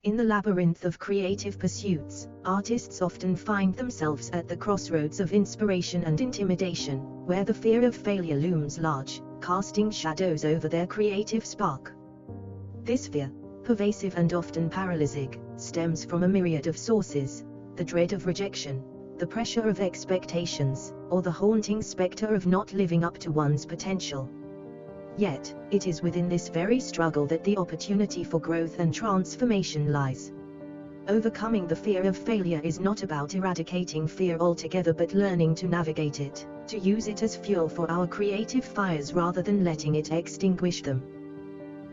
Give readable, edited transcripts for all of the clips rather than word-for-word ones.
In the labyrinth of creative pursuits, artists often find themselves at the crossroads of inspiration and intimidation, where the fear of failure looms large, casting shadows over their creative spark. This fear, pervasive and often paralyzing, stems from a myriad of sources: the dread of rejection, the pressure of expectations, or the haunting specter of not living up to one's potential. Yet, it is within this very struggle that the opportunity for growth and transformation lies. Overcoming the fear of failure is not about eradicating fear altogether, but learning to navigate it, to use it as fuel for our creative fires rather than letting it extinguish them.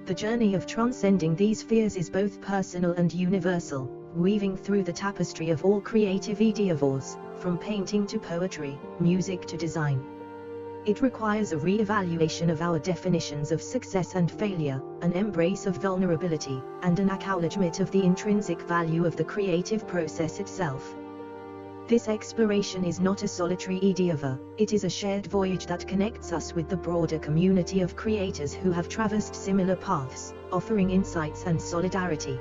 The journey of transcending these fears is both personal and universal, weaving through the tapestry of all creative endeavors, from painting to poetry, music to design. It requires a re-evaluation of our definitions of success and failure, an embrace of vulnerability, and an acknowledgement of the intrinsic value of the creative process itself. This exploration is not a solitary endeavor, it is a shared voyage that connects us with the broader community of creators who have traversed similar paths, offering insights and solidarity.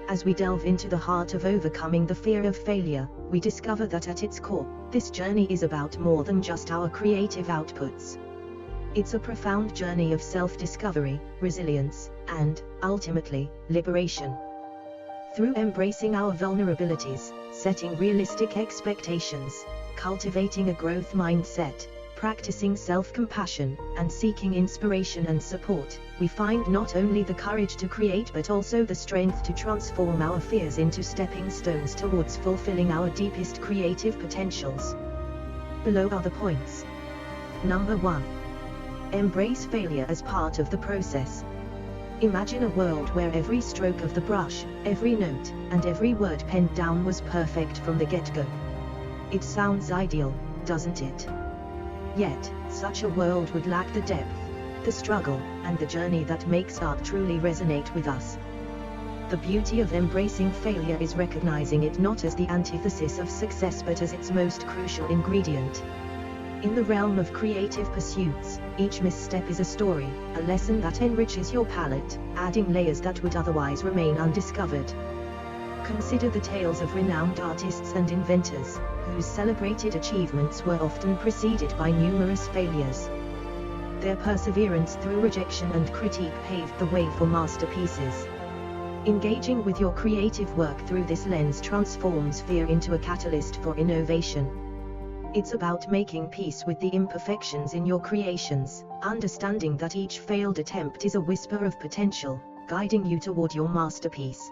As we delve into the heart of overcoming the fear of failure, we discover that at its core, this journey is about more than just our creative outputs. It's a profound journey of self-discovery, resilience, and, ultimately, liberation. Through embracing our vulnerabilities, setting realistic expectations, cultivating a growth mindset, practicing self-compassion, and seeking inspiration and support, we find not only the courage to create but also the strength to transform our fears into stepping stones towards fulfilling our deepest creative potentials. Below are the points. Number 1. Embrace failure as part of the process. Imagine a world where every stroke of the brush, every note, and every word penned down was perfect from the get-go. It sounds ideal, doesn't it? Yet, such a world would lack the depth, the struggle, and the journey that makes art truly resonate with us. The beauty of embracing failure is recognizing it not as the antithesis of success but as its most crucial ingredient. In the realm of creative pursuits, each misstep is a story, a lesson that enriches your palette, adding layers that would otherwise remain undiscovered. Consider the tales of renowned artists and inventors, whose celebrated achievements were often preceded by numerous failures. Their perseverance through rejection and critique paved the way for masterpieces. Engaging with your creative work through this lens transforms fear into a catalyst for innovation. It's about making peace with the imperfections in your creations, understanding that each failed attempt is a whisper of potential, guiding you toward your masterpiece.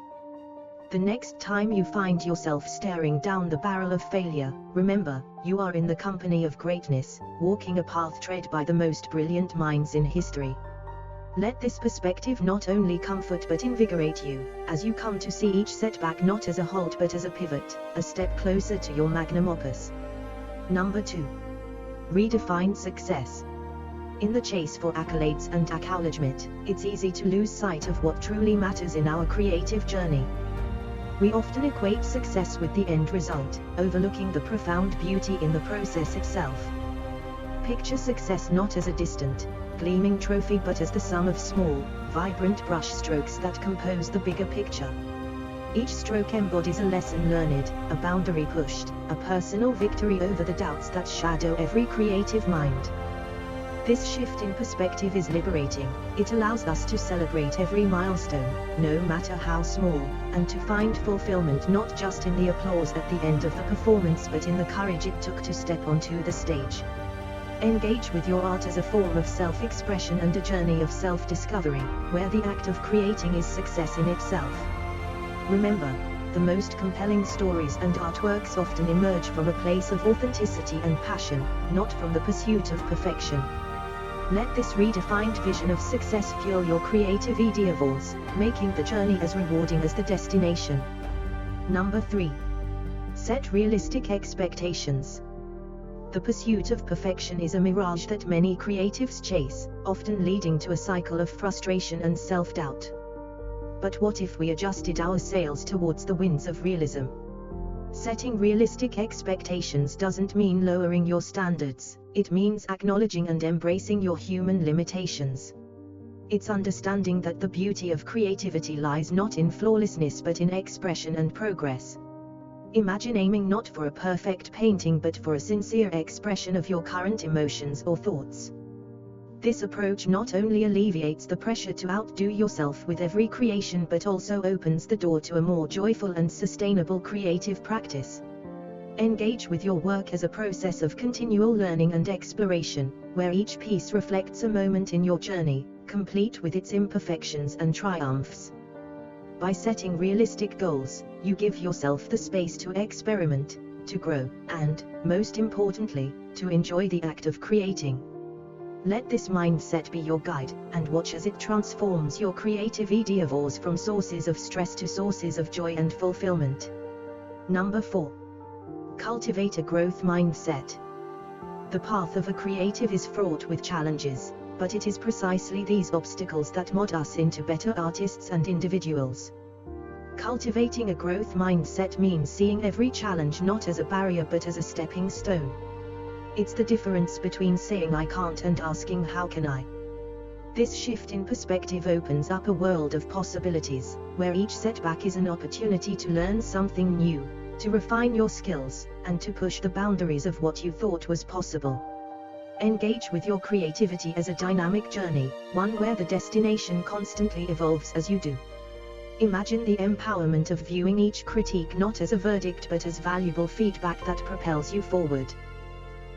The next time you find yourself staring down the barrel of failure, remember, you are in the company of greatness, walking a path tread by the most brilliant minds in history. Let this perspective not only comfort but invigorate you, as you come to see each setback not as a halt but as a pivot, a step closer to your magnum opus. Number 2. Redefine success. In the chase for accolades and acknowledgement, it's easy to lose sight of what truly matters in our creative journey. We often equate success with the end result, overlooking the profound beauty in the process itself. Picture success not as a distant, gleaming trophy but as the sum of small, vibrant brushstrokes that compose the bigger picture. Each stroke embodies a lesson learned, a boundary pushed, a personal victory over the doubts that shadow every creative mind. This shift in perspective is liberating. It allows us to celebrate every milestone, no matter how small, and to find fulfillment not just in the applause at the end of the performance but in the courage it took to step onto the stage. Engage with your art as a form of self-expression and a journey of self-discovery, where the act of creating is success in itself. Remember, the most compelling stories and artworks often emerge from a place of authenticity and passion, not from the pursuit of perfection. Let this redefined vision of success fuel your creative endeavors, making the journey as rewarding as the destination. Number 3. Set realistic expectations. The pursuit of perfection is a mirage that many creatives chase, often leading to a cycle of frustration and self-doubt. But what if we adjusted our sails towards the winds of realism? Setting realistic expectations doesn't mean lowering your standards, it means acknowledging and embracing your human limitations. It's understanding that the beauty of creativity lies not in flawlessness but in expression and progress. Imagine aiming not for a perfect painting but for a sincere expression of your current emotions or thoughts. This approach not only alleviates the pressure to outdo yourself with every creation but also opens the door to a more joyful and sustainable creative practice. Engage with your work as a process of continual learning and exploration, where each piece reflects a moment in your journey, complete with its imperfections and triumphs. By setting realistic goals, you give yourself the space to experiment, to grow, and, most importantly, to enjoy the act of creating. Let this mindset be your guide, and watch as it transforms your creative endeavors from sources of stress to sources of joy and fulfillment. Number 4. Cultivate a growth mindset. The path of a creative is fraught with challenges, but it is precisely these obstacles that mold us into better artists and individuals. Cultivating a growth mindset means seeing every challenge not as a barrier but as a stepping stone. It's the difference between saying I can't and asking how can I. This shift in perspective opens up a world of possibilities, where each setback is an opportunity to learn something new, to refine your skills, and to push the boundaries of what you thought was possible. Engage with your creativity as a dynamic journey, one where the destination constantly evolves as you do. Imagine the empowerment of viewing each critique not as a verdict but as valuable feedback that propels you forward.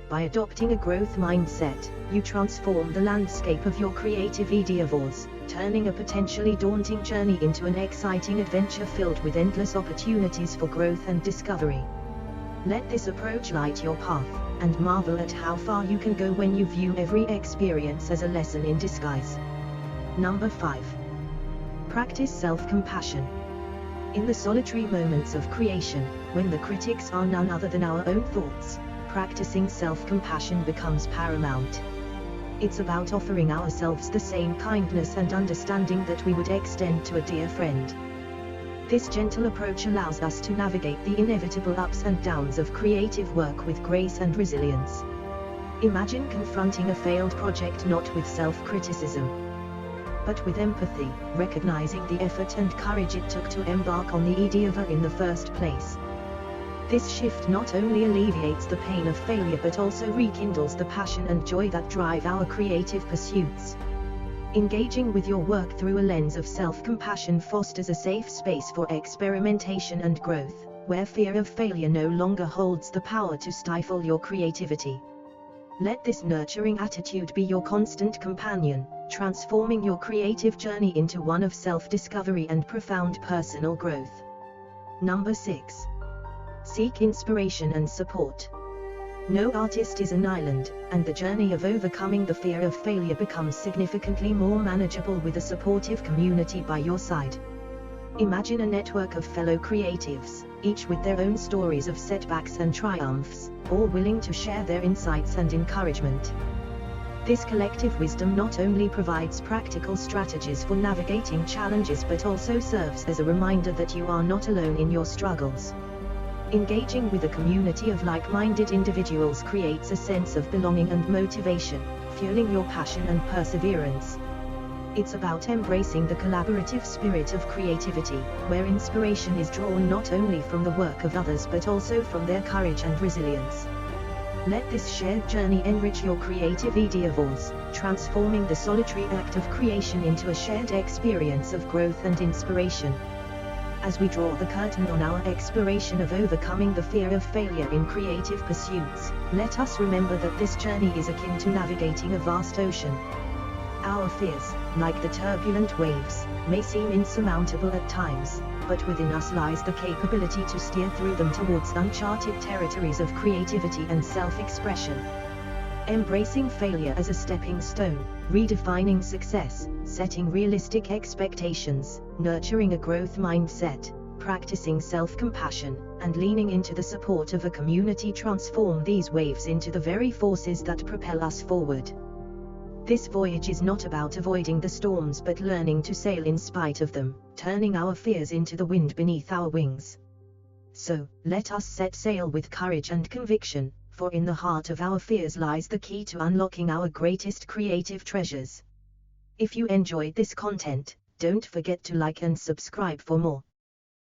By adopting a growth mindset, you transform the landscape of your creative endeavors, turning a potentially daunting journey into an exciting adventure filled with endless opportunities for growth and discovery. Let this approach light your path, and marvel at how far you can go when you view every experience as a lesson in disguise. Number 5. Practice self-compassion. In the solitary moments of creation, when the critics are none other than our own thoughts, practicing self-compassion becomes paramount. It's about offering ourselves the same kindness and understanding that we would extend to a dear friend. This gentle approach allows us to navigate the inevitable ups and downs of creative work with grace and resilience. Imagine confronting a failed project not with self-criticism, but with empathy, recognizing the effort and courage it took to embark on the endeavor in the first place. This shift not only alleviates the pain of failure but also rekindles the passion and joy that drive our creative pursuits. Engaging with your work through a lens of self-compassion fosters a safe space for experimentation and growth, where fear of failure no longer holds the power to stifle your creativity. Let this nurturing attitude be your constant companion, transforming your creative journey into one of self-discovery and profound personal growth. Number 6. Seek inspiration and support. No artist is an island, and the journey of overcoming the fear of failure becomes significantly more manageable with a supportive community by your side. Imagine a network of fellow creatives, each with their own stories of setbacks and triumphs, all willing to share their insights and encouragement. This collective wisdom not only provides practical strategies for navigating challenges but also serves as a reminder that you are not alone in your struggles. Engaging with a community of like-minded individuals creates a sense of belonging and motivation, fueling your passion and perseverance. It's about embracing the collaborative spirit of creativity, where inspiration is drawn not only from the work of others but also from their courage and resilience. Let this shared journey enrich your creative endeavors, transforming the solitary act of creation into a shared experience of growth and inspiration. As we draw the curtain on our exploration of overcoming the fear of failure in creative pursuits, let us remember that this journey is akin to navigating a vast ocean. Our fears, like the turbulent waves, may seem insurmountable at times, but within us lies the capability to steer through them towards uncharted territories of creativity and self-expression. Embracing failure as a stepping stone, redefining success, setting realistic expectations, nurturing a growth mindset, practicing self-compassion, and leaning into the support of a community transform these waves into the very forces that propel us forward. This voyage is not about avoiding the storms but learning to sail in spite of them, turning our fears into the wind beneath our wings. So, let us set sail with courage and conviction, for in the heart of our fears lies the key to unlocking our greatest creative treasures. If you enjoyed this content, don't forget to like and subscribe for more.